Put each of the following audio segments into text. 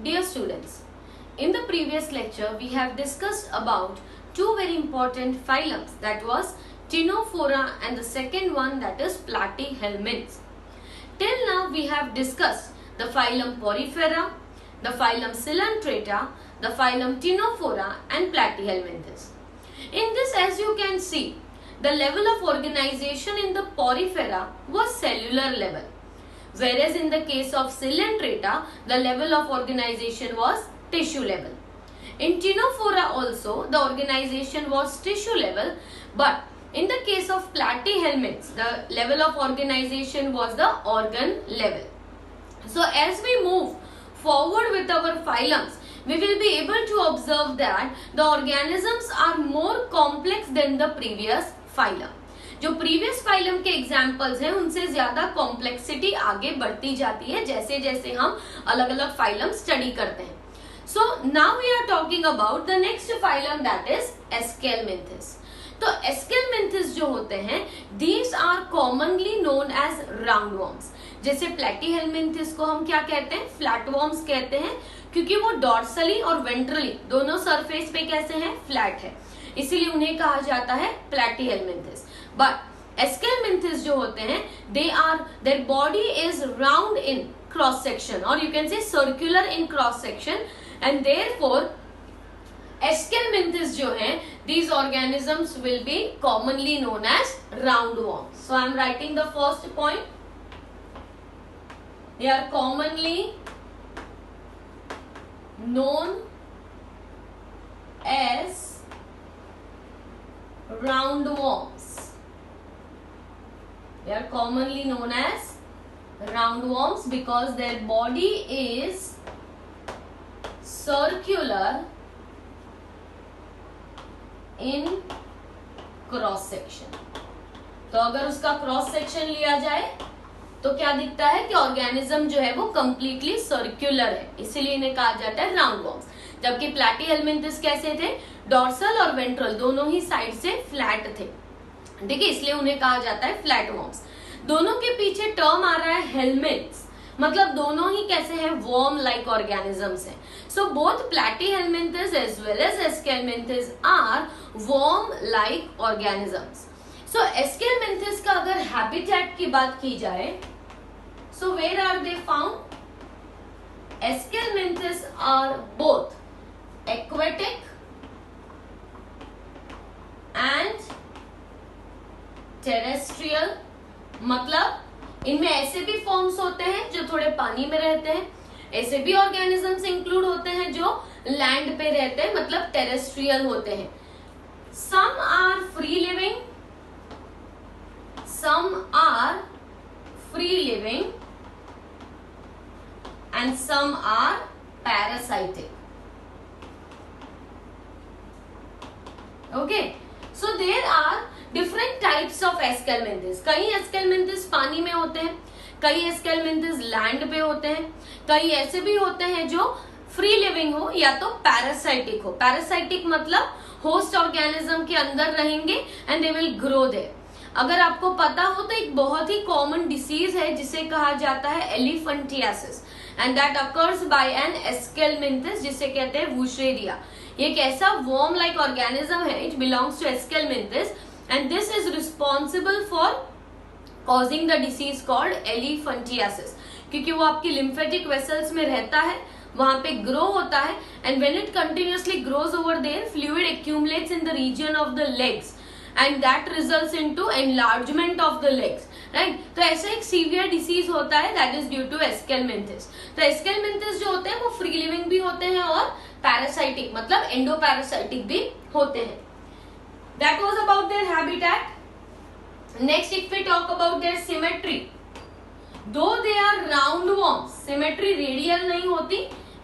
Dear students, in the previous lecture we have discussed about two very important phylums, that was Ctenophora and the second one, that is Platyhelminths. Till now we have discussed the phylum Porifera, the phylum Coelenterata, the phylum Ctenophora and Platyhelminths. In this, as you can see, the level of organization in the Porifera was cellular level, whereas in the case of Coelenterata, the level of organization was tissue level. In Ctenophora also, the organization was tissue level, but in the case of Platyhelminths, the level of organization was the organ level. So as we move forward with our phylums, we will be able to observe that the organisms are more complex than the previous phylum. जो previous phylum के examples हैं उनसे ज्यादा complexity आगे बढ़ती जाती है जैसे जैसे हम अलग अलग फाइलम स्टडी करते हैं. So now we are talking about the next phylum, that is Aschelminthes. तो एस्केलमेंथिस जो होते हैं, these are commonly known as round worms. जैसे प्लेटीहेलमिंथिस को हम क्या कहते हैं, फ्लैट वॉर्म्स कहते हैं, क्योंकि वो डॉर्सली और वेंट्रली दोनों सरफेस पे कैसे हैं, फ्लैट है, इसीलिए उन्हें कहा जाता है प्लेटीहेलमिंथिस. बट एस्केलमेंथिस जो होते हैं, their body is round in cross section, और you can say circular in cross section, and therefore aschelminthes जो है, these organisms will be commonly known as roundworms. So I am writing the first point. They are commonly known as roundworms. They are commonly known as roundworms because their body is circular in cross section. तो अगर उसका cross section लिया जाए तो क्या दिखता है कि ऑर्गेनिज्म जो है वो कंप्लीटली सर्कुलर है, इसीलिए इन्हें कहा जाता है राउंडवॉर्म्स. जबकि प्लैटीहेलमिंथिस कैसे थे, डॉर्सल और वेंट्रल दोनों ही साइड से फ्लैट थे, ठीक है, इसलिए उन्हें कहा जाता है फ्लैट वॉर्म्स. दोनों के पीछे टर्म आ रहा है हेलमिंथ्स, मतलब दोनों ही कैसे हैं, वर्म लाइक ऑर्गेनिजम्स हैं. So both platyhelminthes as well as aschelminthes are worm like organisms. So aschelminthes का अगर हैबिटेट की बात की जाए, so where are they found, aschelminthes are both aquatic and terrestrial, मतलब इनमें ऐसे भी फॉर्म्स होते हैं जो थोड़े पानी में रहते हैं, ऐसे भी ऑर्गेनिजम्स इंक्लूड होते हैं जो लैंड पे रहते हैं, मतलब टेरेस्ट्रियल होते हैं. Some are free living, some are free living and some are parasitic. Okay, so there are different types of Aschelminthes. कई एस्केलमेंथिस पानी में होते हैं, कई एस्केलमेंथिस लैंड पे होते हैं, कई ऐसे भी होते हैं जो फ्री लिविंग हो या तो पैरासाइटिक हो. पैरासाइटिक मतलब होस्ट ऑर्गेनिज्म के अंदर रहेंगे and they will grow there. अगर आपको पता हो तो एक बहुत ही कॉमन डिसीज है जिसे कहा जाता है elephantiasis, and that occurs by an Aschelminthes, जिसे कहते हैं वुशेरिया. ये एक ऐसा वर्म लाइक ऑर्गेनिज्म है, it belongs to Aschelminthes, and this is responsible for causing the disease called elephantiasis, क्योंकि वो आपकी लिम्फेटिक वेसल्स में रहता है, वहां पे ग्रो होता है, and when it continuously grows over there, fluid accumulates in the region of the legs and that results into enlargement of the legs, right? तो ऐसा एक सीवियर डिसीज होता है, that is due to Aschelminthes. तो Aschelminthes जो होते हैं वो फ्री लिविंग भी होते हैं और पैरासाइटिक मतलब एंडोपैरासाइटिक भी होते हैं. That was about their habitat. Next, if we talk about their symmetry, though they are roundworms, symmetry radial नहीं होती,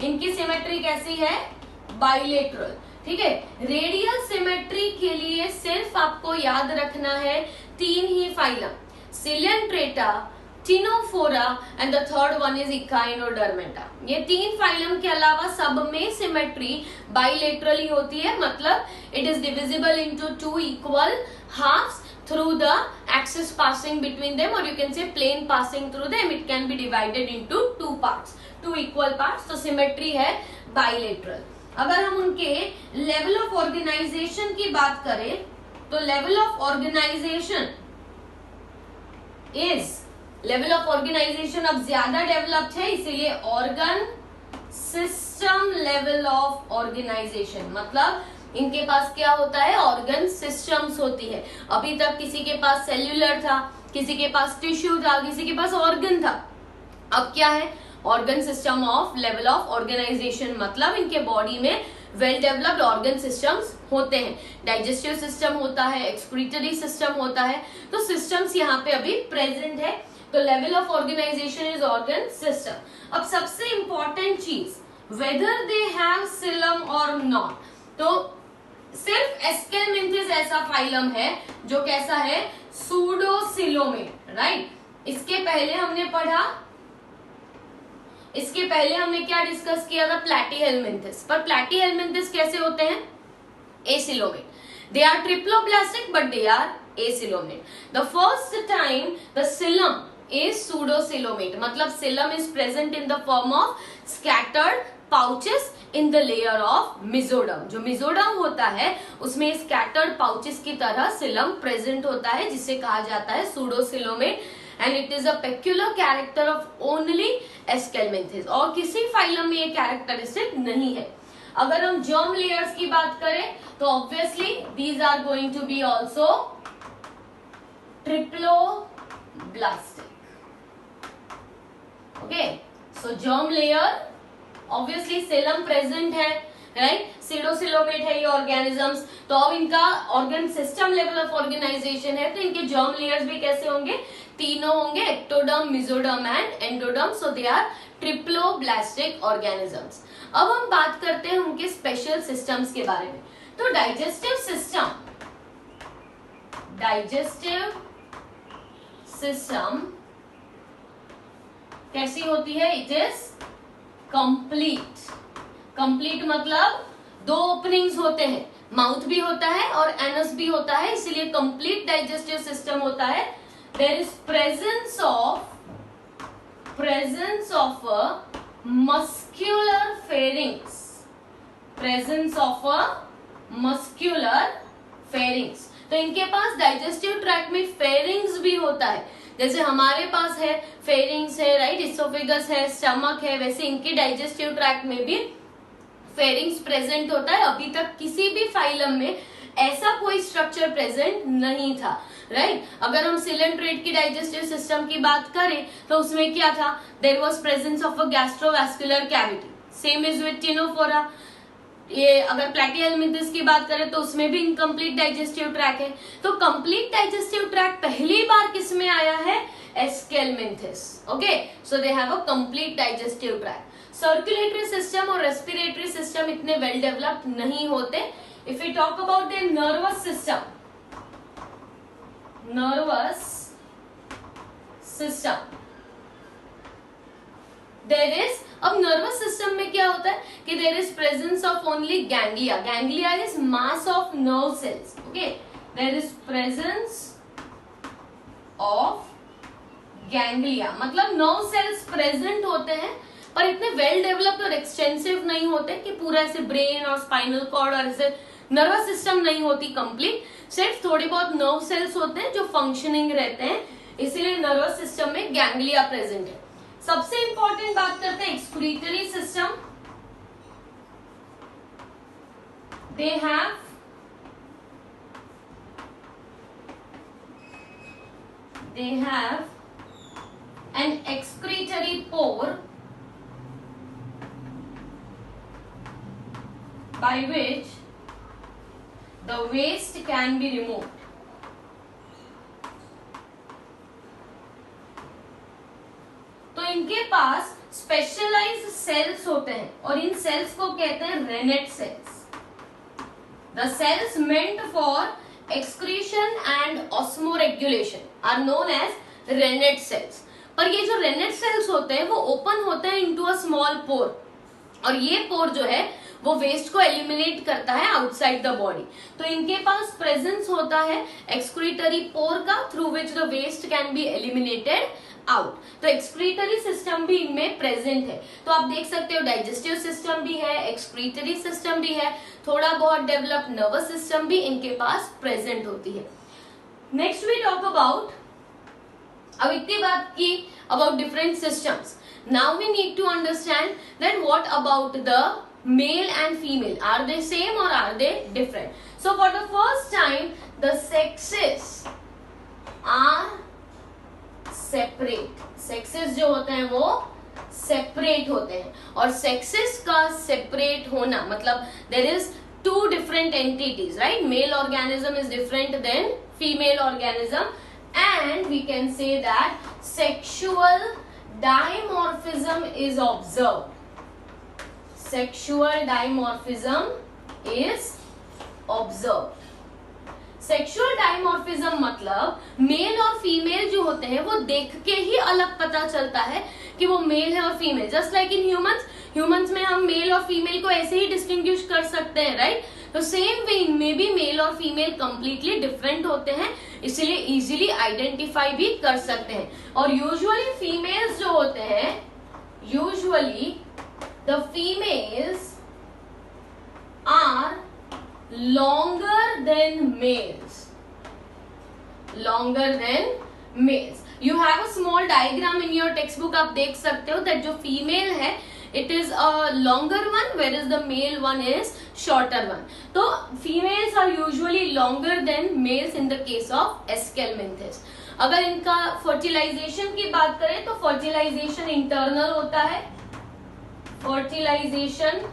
इनकी सिमेट्री कैसी है, बाइलेटरल. ठीक है, रेडियल सिमेट्री के लिए सिर्फ आपको याद रखना है तीन ही phylum, Coelenterata, Ctenophora and the third one is Echinodermata. ये तीन फाइलम के अलावा सब में सिमेट्री बाइलेटरली होती है, मतलब it is divisible into two equal halves through the axis passing between them, or you can say plane passing through them. It can be divided into two parts, two equal parts. तो symmetry है bilateral. अगर हम उनके level of organization की बात करें तो level of organization अब ज्यादा डेवलप्ड है, इसीलिए organ system level of organization, मतलब इनके पास क्या होता है, ऑर्गन सिस्टम्स होती है. अभी तक किसी के पास सेल्यूलर था, किसी के पास टिश्यू था, किसी के पास ऑर्गन था. अब क्या है, organ system of level of organisation, मतलब इनके बॉडी में वेल डेवलप्ड ऑर्गन सिस्टम्स होते हैं. डाइजेस्टिव सिस्टम होता है, एक्सक्रीटरी सिस्टम होता है. तो सिस्टम्स यहाँ पे अभी प्रेजेंट है. तो level of organisation is organ system. अब सबसे इंपॉर्टेंट चीज, वेदर दे हैव सिलम और नॉट. तो सिर्फ एस्केलमेंथिस ऐसा फाइलम है जो कैसा है, सूडोसिलोमेट, राइट. इसके पहले हमने क्या डिस्कस किया था, प्लैटीहेलमिंथिस. पर प्लैटीहेलमिंथिस कैसे होते हैं, acoelomate. They are triploblastic but they are acoelomate. The first time the coelom is pseudocoelomate, मतलब coelom is present in the form of scattered pouches in the layer of mesoderm. जो मिजोडम होता है उसमें स्कैटर्ड पाउचेस की तरह सिलम present होता है, जिसे कहा जाता है pseudocoelomate. And it is a peculiar character of only aschelminthes. और किसी फाइलम में ये कैरेक्टरिस्टिक नहीं है. अगर हम जर्म लेयर्स की बात करें तो obviously these are going to be also triploblastic. Okay, so germ layer obviously coelom present है, राइट. सीडोसिलोमेट है ये ऑर्गेनिजम्स. तो अब इनका organ system level of organisation है, तो इनके जर्म लेयर्स भी कैसे होंगे, तीनों होंगे, ectoderm, mesoderm and endoderm. So they are triploblastic organisms. अब हम बात करते हैं उनके स्पेशल सिस्टम्स के बारे में. तो डाइजेस्टिव सिस्टम कैसी होती है, इट इज कंप्लीट मतलब दो ओपनिंग्स होते हैं, माउथ भी होता है और एनस भी होता है, इसीलिए कंप्लीट डाइजेस्टिव सिस्टम होता है. There is presence of a muscular pharynx. तो इनके पास डाइजेस्टिव ट्रैक्ट में फेरिंग्स भी होता है. जैसे हमारे पास है फेरिंग्स है, राइट, इसोफेगस है, स्टमक है, वैसे इनके डाइजेस्टिव ट्रैक्ट में भी फेरिंग्स प्रेजेंट होता है. अभी तक किसी भी फाइलम में ऐसा कोई स्ट्रक्चर प्रेजेंट नहीं था, राइट. अगर हम सिलेंट्रेट की डाइजेस्टिव सिस्टम की बात करें तो उसमें क्या था, there was presence of a gastrovascular cavity. Same is with Ctenophora. ये अगर प्लैटीहेलमिंथिस की बात करें तो उसमें भी इनकम्प्लीट डाइजेस्टिव ट्रैक है. तो कंप्लीट डाइजेस्टिव ट्रैक पहली बार किसमें आया है, Aschelminthes. Okay, so they have a complete digestive track. Circulatory system और रेस्पिरेटरी सिस्टम इतने वेल डेवलप्ड नहीं होते. If you talk about the nervous system there is, अब नर्वस सिस्टम में क्या होता है कि there is presence of only ganglia. Ganglia is mass of nerve cells. Okay, there is presence of ganglia, मतलब nerve cells present होते हैं पर इतने वेल डेवलप्ड और एक्सटेंसिव नहीं होते कि पूरा ऐसे ब्रेन और स्पाइनल कॉर्ड और ऐसे नर्वस सिस्टम नहीं होती कंप्लीट. सिर्फ थोड़े बहुत नर्व सेल्स होते हैं जो फंक्शनिंग रहते हैं, इसीलिए नर्वस सिस्टम में गैंग्लिया प्रेजेंट है. सबसे इंपॉर्टेंट बात करते हैं excretory system. They have an excretory pore by which the waste can be removed. तो इनके पास स्पेशलाइज्ड सेल्स होते हैं और इन सेल्स को कहते हैं renette cells. The cells meant for excretion and osmoregulation are known as renette cells. पर ये जो रेनेट सेल्स होते हैं वो ओपन होते हैं इनटू अ स्मॉल पोर, और ये पोर जो है वो वेस्ट को एलिमिनेट करता है आउटसाइड द बॉडी। तो इनके पास प्रेजेंस होता है एक्सक्रीटरी पोर का, through which the waste can be eliminated out. तो एक्सक्रीटरी सिस्टम भी इनमें प्रेजेंट है। तो आप देख सकते हो डाइजेस्टिव सिस्टम भी है, एक्सक्रीटरी सिस्टम भी है, थोड़ा बहुत डेवलप नर्वस सिस्टम भी इनके पास प्रेजेंट होती है। नेक्स्ट वी टॉक अबाउट, अब इतनी बात की about different systems, now we need to understand that what about the male and female, are they same और are they different? So for the first time the sexes are separate, sexes जो होते हैं वो separate होते हैं। और sexes का separate होना मतलब there is two different entities, right? Male organism is different than female organism, and we can say that sexual dimorphism is observed. Sexual dimorphism is observed. Sexual dimorphism मतलब male और female जो होते हैं वो देख के ही अलग पता चलता है कि वो मेल है और female. Just like in humans में हम मेल और फीमेल को ऐसे ही डिस्टिंग्विश कर सकते हैं, राइट? तो सेम वे इनमें भी मेल और फीमेल कंप्लीटली डिफरेंट होते हैं, इसलिए इजीली आइडेंटिफाई भी कर सकते हैं। और यूजुअली फीमेल्स जो होते हैं, usually the females are longer than males, longer than males. You have a small diagram in your textbook, आप देख सकते हो that जो female है it is a longer one whereas the male one is shorter one. तो females are usually longer than males in the case of Aschelminthes. अगर इनका fertilization की बात करें तो fertilization internal होता है, fertilization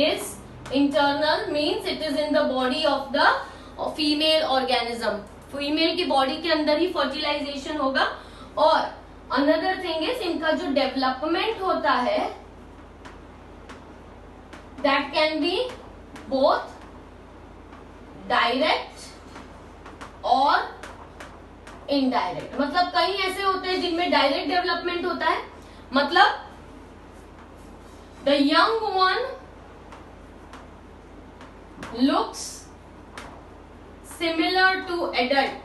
is internal means it is in the body of the female organism, female की बॉडी के अंदर ही फर्टिलाइजेशन होगा। और अनदर थिंग इज इनका जो डेवलपमेंट होता है that can be both direct और इनडायरेक्ट। मतलब कई ऐसे होते हैं जिनमें डायरेक्ट डेवलपमेंट होता है, मतलब the young one looks similar to adult.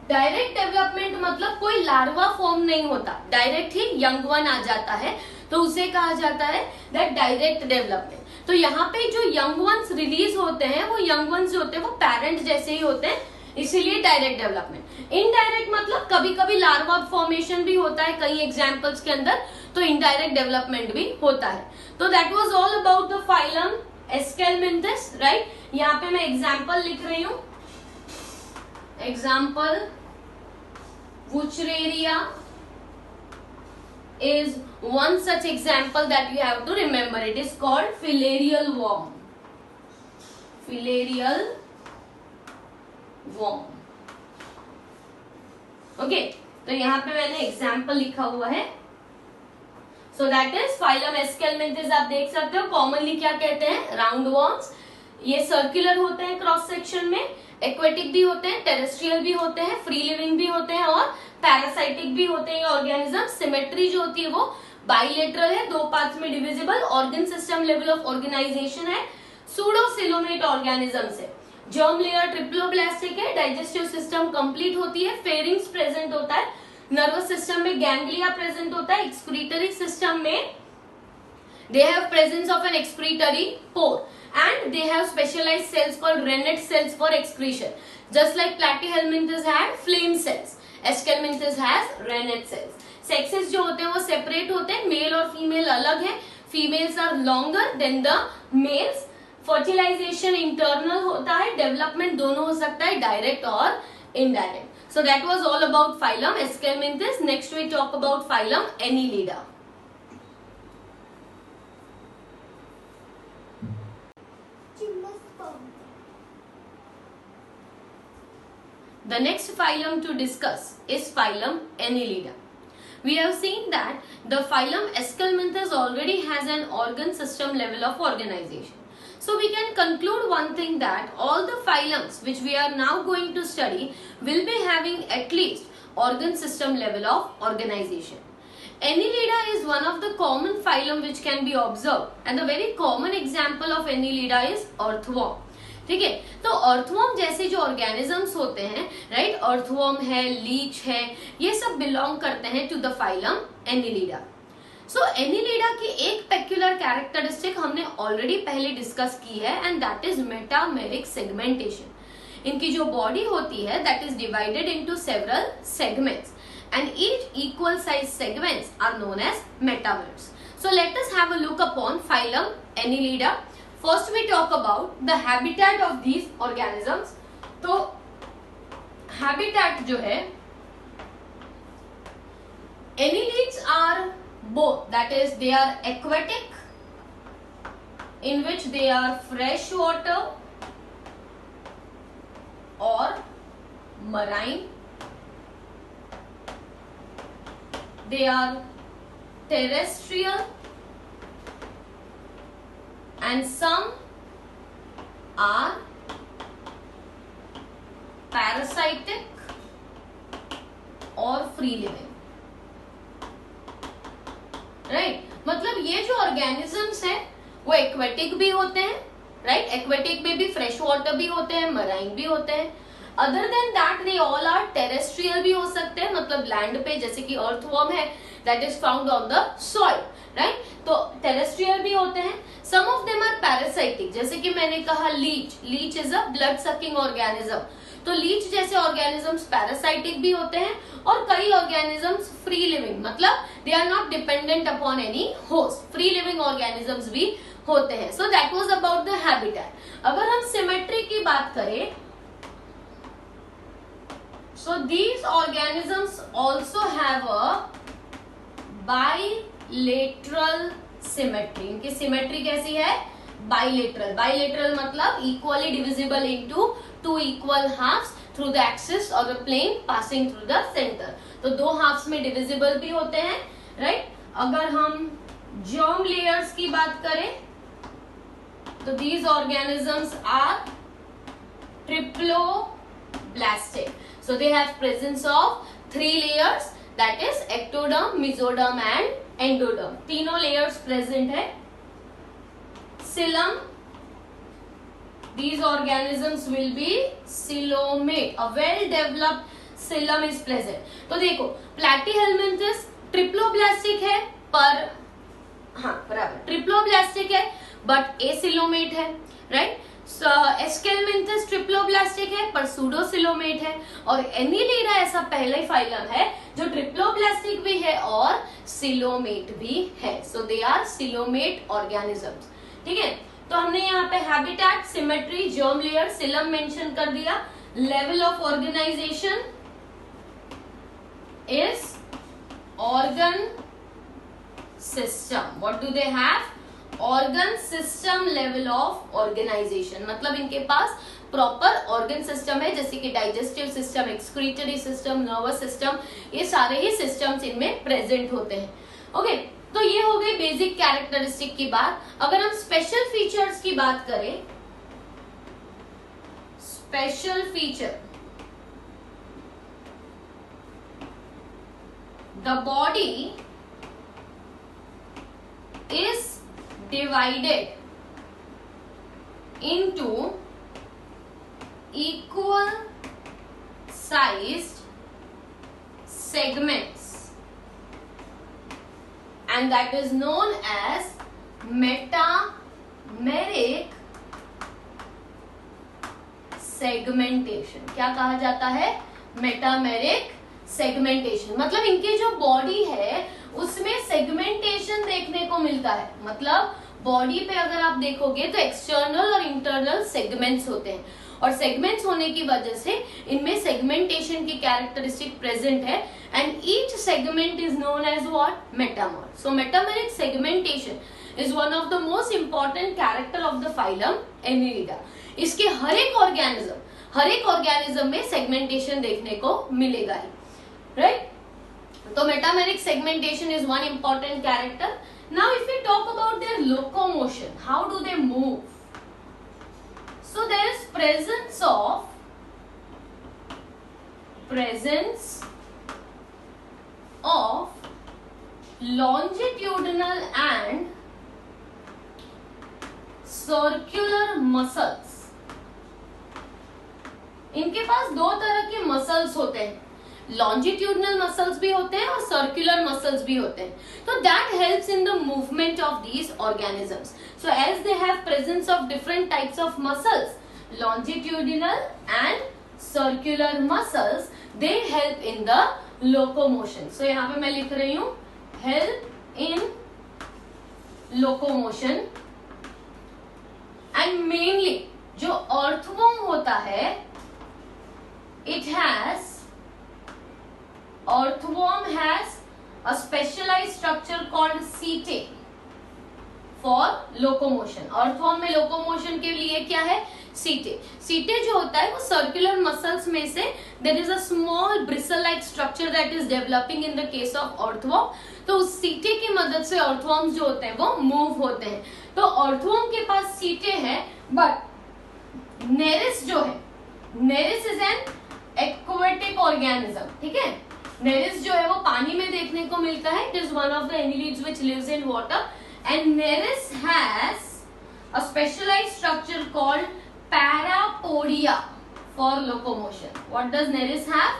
Direct development मतलब कोई लार्वा फॉर्म नहीं होता, डायरेक्ट ही यंग वन आ जाता है, तो उसे कहा जाता है दैट डायरेक्ट डेवलपमेंट। तो यहाँ पे जो यंग वंस रिलीज होते हैं वो यंग वंस जो होते हैं वो पेरेंट जैसे ही होते हैं, इसीलिए डायरेक्ट डेवलपमेंट। इनडायरेक्ट मतलब कभी कभी लार्वा फॉर्मेशन भी होता है कई एग्जाम्पल्स के अंदर, तो इनडायरेक्ट डेवलपमेंट भी होता है। तो that was all about the phylum Aschelminthes, right? यहाँ पे मैं एग्जाम्पल लिख रही हूं, example Wuchereria is one such example that you have to remember. It is called filarial worm. Filarial worm. Okay, तो यहाँ पे मैंने एग्जाम्पल लिखा हुआ है। So that is phylum Aschelminthes. आप देख सकते हो कॉमनली क्या कहते हैं, राउंड वर्म्स। ये सर्कुलर होते हैं क्रॉस सेक्शन में, एक्वेटिक भी होते हैं, टेरेस्ट्रियल भी होते हैं, फ्री लिविंग भी होते हैं और पैरासाइटिक भी होते हैं ऑर्गेनिज्म। सिमेट्री जो होती है वो बाइलेटरल है, दो पार्ट्स में divisible. Organ system level of organisation है सूडोसिलोमेट ऑर्गेनिज्म से। जर्म लेयर ट्रिप्लोब्लास्टिक है, डाइजेस्टिव सिस्टम कंप्लीट होती है, फेरिंग्स प्रेजेंट होता है, नर्वस सिस्टम में गैंग्लिया प्रेजेंट होता है, एक्सक्रीटरी सिस्टम में they have presence of an excretory pore and they have specialized cells called rennet cells for excretion. Just like Platyhelminthes had flame cells, Aschelminthes has rennet cells. Sexes जो होते हैं वो separate होते हैं, mail और female अलग है, females are longer than the males. Fertilization internal होता है, development दोनों हो सकता है, direct और indirect. So that was all about phylum Aschelminthes. Next we talk about phylum Annelida. The next phylum to discuss is phylum Annelida. We have seen that the phylum Aschelminthes already has an organ system level of organization. So we can conclude one thing, that all the phylums which we are now going to study will be having at least organ system level of organization. Annelida is one of the common phylum which can be observed, and the very common example of Annelida is earthworm. ठीक है, तो earthworm जैसे जो organisms होते हैं, right, earthworm है, Leach है, ये सब बिलोंग करते हैं to the phylum Annelida. So Annelida की एक पेक्युलर कैरेक्टरिस्टिक हमने ऑलरेडी पहले डिस्कस की है, and that is metameric segmentation. इनकी जो बॉडी होती है that is divided into several segments, and each equal size segments are known as metamers. So let us have a look upon phylum Annelida. First we talk about the habitat of these organisms. तो habitat जो है, annelids are both, that is they are aquatic, in which they are fresh water, or marine. They are terrestrial, and some are parasitic or free living. Right? मतलब ये जो organisms हैं वो aquatic भी होते हैं, राइट, एक्वेटिक में भी फ्रेश वाटर भी होते हैं, मराइन भी होते हैं. Other than that they all are terrestrial भी हो सकते हैं, मतलब लैंड पे, जैसे कि अर्थवॉर्म है that is found on the soil, right, तो टेरेस्ट्रियल भी होते हैं. Some of them are parasitic, जैसे कि मैंने कहा leech is a blood sucking organism, तो लीच जैसे ऑर्गेनिजम्स पैरासाइटिक भी होते हैं, और कई ऑर्गेनिजम्स फ्री लिविंग, मतलब they are not dependent upon any host, free living organisms भी होते हैं. So that was about the habitat. अगर हम सिमेट्री की बात करें, so these organisms also have a bilateral symmetry. इनकी सिमेट्री कैसी है? बाइलेटरल. बाइलेटरल मतलब equally divisible into two equal halves through the axis और the plane passing through the centre. तो दो हाफ्स में डिविजिबल भी होते हैं, राइट. अगर हम जर्म लेयर्स की बात करें तो these organisms are triploblastic. So they have presence of 3 layers, that is ectoderm, mesoderm and endoderm. तीनों layers present है. Xylem, these organisms will be coelomate. A well developed xylem is present. तो देखो platyhelminthes triploblastic है, पर हाँ बराबर triploblastic है but acoelomate है, राइट. एस्केलमेंथस ट्रिप्लोब्लास्टिक है पर सूडोसिलोमेट है, और एनिलिडा ऐसा पहला ही फाइलम है जो ट्रिप्लोब्लास्टिक भी है और सिलोमेट भी है. So they are coelomate organisms. ठीक है, तो हमने यहाँ पे habitat, symmetry, germ layer, coelom mention कर दिया. Level of organisation is organ system. What do they have? Organ system level of organisation, मतलब इनके पास प्रॉपर ऑर्गन सिस्टम है, जैसे कि digestive system, excretory system, nervous system, ये सारे ही सिस्टम्स इनमें प्रेजेंट होते हैं. ओके, तो ये हो गई बेसिक कैरेक्टरिस्टिक की बात. अगर हम स्पेशल फीचर्स की बात करें, special feature, the body is divided into equal sized segments, and that is known as metameric segmentation. क्या कहा जाता है? Metameric segmentation. मतलब इनकी जो बॉडी है उसमें सेगमेंटेशन देखने को मिलता है. मतलब बॉडी पे अगर आप देखोगे तो एक्सटर्नल और इंटरनल सेगमेंट्स होते हैं, और सेगमेंट्स होने की वजह से इनमें सेगमेंटेशन की कैरेक्टरिस्टिक प्रेजेंट है, and each segment is known as what? Metamer. So metameric segmentation is one of the most important character of the phylum Annelida. इसके हर एक ऑर्गेनिज्म में सेगमेंटेशन देखने को मिलेगा ही, राइट. तो metameric segmentation is one important character. Now if we talk about their locomotion, how do they move? So there is presence of longitudinal and circular muscles. इनके पास दो तरह के मसल्स होते हैं, लॉन्जिट्यूडनल मसल्स भी होते हैं और सर्कुलर मसल्स भी होते हैं. तो that helps in the movement of these organisms. So as they have presence of different types of muscles, longitudinal and circular muscles, they help in the locomotion. So यहाँ पे मैं लिख रही हूँ help in locomotion. And mainly जो earthworm होता है, earthworm has a specialized structure called setae for locomotion. earthworm में locomotion के लिए क्या है? setae. setae जो होता है वो circular muscles में से there is a small bristle like structure that is developing in the case of earthworm. तो उस setae की मदद से earthworms जो होते हैं वो move होते हैं. तो earthworm के पास setae है, but nereis जो है, nereis is an aquatic organism. ठीक है, nereis जो है वो पानी में देखने को मिलता है. It is one of the annelids which lives in water. And nereis has a specialized structure called parapodia for locomotion. What does nereis have?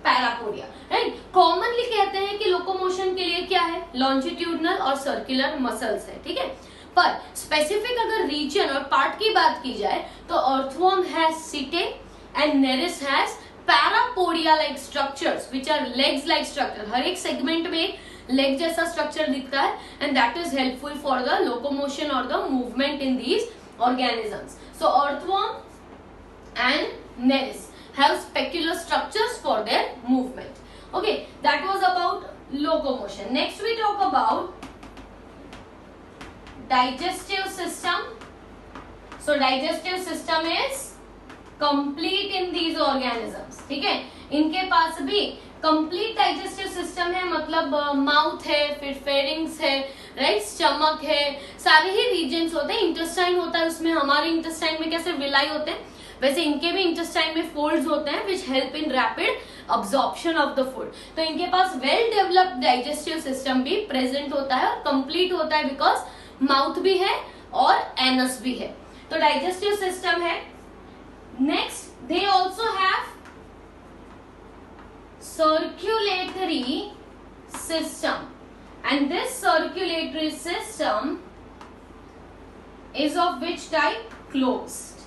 Parapodia. Right? Commonly कहते हैं कि locomotion के लिए क्या है? Longitudinal और circular muscles है. ठीक है, पर specific अगर region और part की बात की जाए तो earthworm has setae and nereis has parapodia like structures which are legs like structure. हर एक segment में एक लेग जैसा स्ट्रक्चर दिखता है and that is helpful for the locomotion और the movement in these organisms. So earthworm and nereis have specular structures for their movement. Okay, that was about locomotion. Next we talk about digestive system. So digestive system is complete in these organisms. ठीक है, इनके पास भी complete digestive system है, मतलब mouth है, फिर pharynx है, right, stomach है, सारे ही रीजन्स होते हैं. इंटेस्टाइन होता है उसमें, हमारे इंटेस्टाइन में कैसे विलाई होते हैं वैसे इनके भी इंटेस्टाइन में फोल्ड्स होते हैं which help in rapid absorption of the food. तो इनके पास वेल डेवलप्ड डाइजेस्टिव सिस्टम भी प्रेजेंट होता है और कंप्लीट होता है बिकॉज माउथ भी है और एनस भी है. तो डाइजेस्टिव सिस्टम है. Next they also have circulatory system, and this circulatory system is of which type? Closed.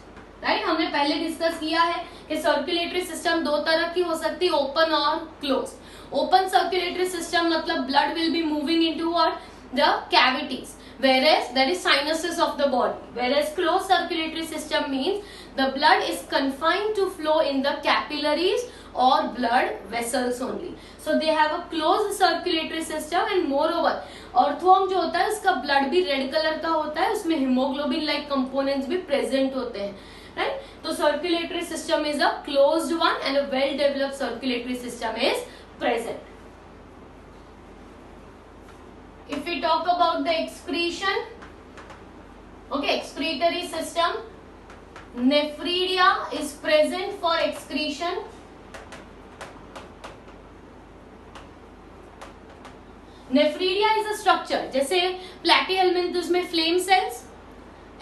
Right, हमने पहले डिस्कस किया है कि सर्कुलेटरी सिस्टम दो तरह की हो सकती है, ओपन और क्लोज. ओपन सर्कुलेटरी सिस्टम मतलब blood will be moving into what? The cavities, whereas that is sinuses of the body, whereas closed circulatory system means the blood is confined to flow in the capillaries or blood vessels only. So they have a closed circulatory system and moreover earthworm जो होता है उसका blood भी red color का होता है, उसमें hemoglobin like components भी present होते हैं, right? तो circulatory system is a closed one and a well developed circulatory system is present. If we talk about the excretion, okay, excretory system, nephridia is present for excretion. Nephridia is a structure, जैसे प्लैटीहेलमिंथस में flame cells,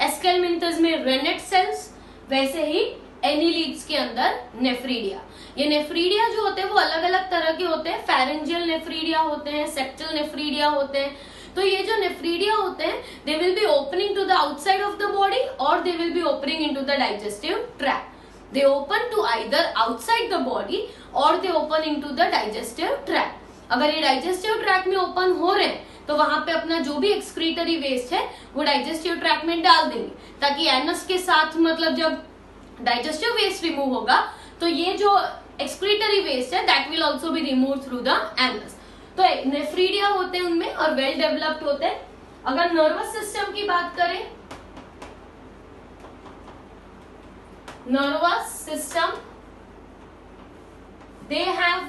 Aschelminthes में rennet sales, वैसे ही annelids के अंदर nephridia. ये nephridia जो होते हैं वो अलग अलग तरह के होते हैं. फेरेंजियल नेफ्रीडिया होते हैं, सेप्टल नेफ्रीडिया होते हैं. तो ये जो नेफ्रीडिया होते हैं they will be opening to the outside of the body और they will be opening into the digestive tract. They open to either outside the body और they open into the digestive tract. अगर ये digestive tract में open हो रहे हैं तो वहां पे अपना जो भी एक्सक्रीटरी वेस्ट है वो डाइजेस्टिव ट्रैक्ट में डाल देंगे ताकि एनस के साथ, मतलब जब डाइजेस्टिव वेस्ट रिमूव होगा तो ये जो एक्सक्रीटरी वेस्ट है that will also be remove through the anus. तो नेफ्रीडिया होते हैं उनमें और वेल डेवलप्ड होते हैं. अगर नर्वस सिस्टम की बात करें, nervous system they have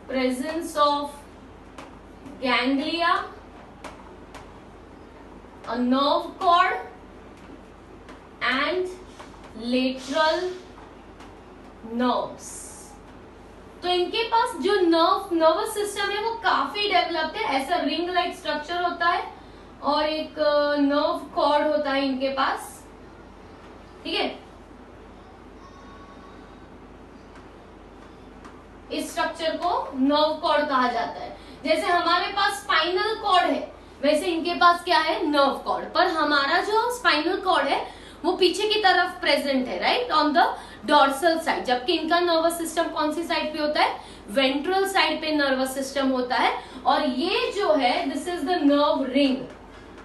presence of ganglia, a nerve cord and lateral nerves. तो इनके पास जो नर्वस सिस्टम है वो काफी डेवलप्ड है। ऐसा रिंग लाइक स्ट्रक्चर होता है और एक नर्व कॉर्ड होता है इनके पास, ठीक है। इस स्ट्रक्चर को नर्व कॉर्ड कहा जाता है। जैसे हमारे पास स्पाइनल कॉर्ड है, वैसे इनके पास क्या है, नर्व कॉर्ड। पर हमारा जो स्पाइनल कॉर्ड है वो पीछे की तरफ प्रेजेंट है, right, on the dorsal side, जबकि इनका नर्वस सिस्टम कौन सी साइड पे होता है, वेंट्रल साइड पे नर्वस सिस्टम होता है। और ये जो है this is the nerve ring,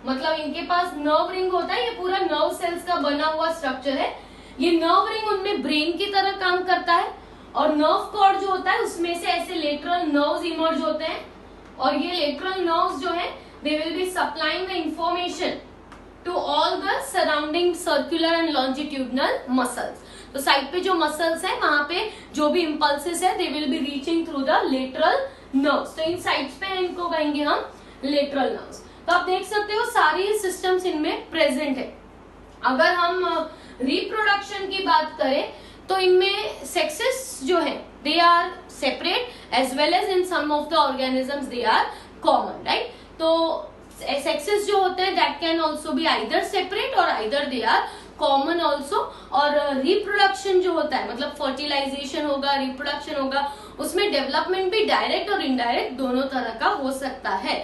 मतलब इनके पास नर्व रिंग होता है। ये पूरा नर्व सेल्स का बना हुआ स्ट्रक्चर है। ये नर्व रिंग उनमें ब्रेन की तरह काम करता है और नर्व कॉर्ड जो होता है उसमें से ऐसे लेटरल नर्व्स इमर्ज होते हैं और ये लेटरल नर्व्स जो है they will be supplying the information to all the surrounding circular and longitudinal muscles. तो साइड पे जो मसल्स है वहां पे जो भी इम्पल्सेस है they will be reaching through the lateral nerves. तो इन साइड्स पे इनको कहेंगे हम लेटरल नर्व्स। तो आप देख सकते हो सारी सिस्टम्स इनमें प्रेजेंट है। अगर हम रिप्रोडक्शन की बात करें तो इनमें सेक्सेस जो है they are separate as well as in some of the organisms they are common, right. तो सेक्सेस जो होते हैं that can also be either separate और either they are common also. और रिप्रोडक्शन जो होता है मतलब फर्टिलाइजेशन होगा, रिप्रोडक्शन होगा, उसमें डेवलपमेंट भी डायरेक्ट और इनडायरेक्ट दोनों तरह का हो सकता है।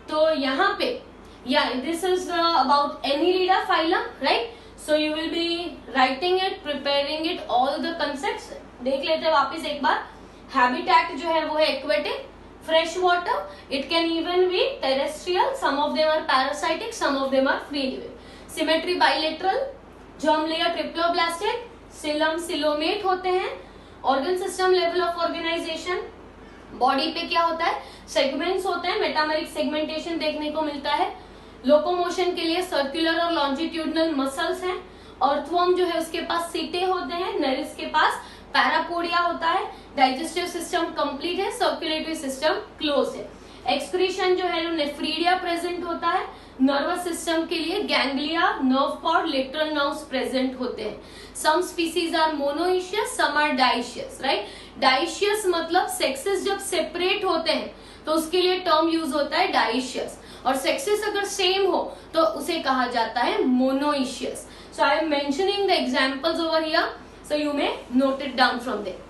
तो यहाँ पे this is about Annelida phylum, right. So you will be writing it, preparing it, all the concepts. देख लेते हैं वापस एक बार। Habitat जो है वो है aquatic, fresh water. It can even be terrestrial. Some of them are parasitic, some of them are free living. Symmetry bilateral, germ layer triploblastic, xylem coelomate होते हैं। Organ system level of organization, body पे क्या होता है, segments होते हैं, metameric segmentation देखने को मिलता है। लोकोमोशन के लिए सर्कुलर और लॉन्जिट्यूडनल मसल्स हैं। अर्थवर्म जो है उसके पास सीटे होते हैं। नरिस के पास पैरापोडिया होता है। डाइजेस्टिव सिस्टम कंप्लीट है, सर्कुलेटरी सिस्टम क्लोज है। एक्सक्रीशन जो है नेफ्रीडिया प्रेजेंट होता है। नर्वस सिस्टम के लिए ganglia, nerve cord, lateral nerves present होते हैं। Some species are monoecious, some are dioecious, right. Dioecious मतलब सेक्सेस जब सेपरेट होते हैं तो उसके लिए टर्म यूज होता है डाइशियस, और सेक्सेस अगर सेम हो तो उसे कहा जाता है monoecious. So I am mentioning the examples over here, so you may note it down from there.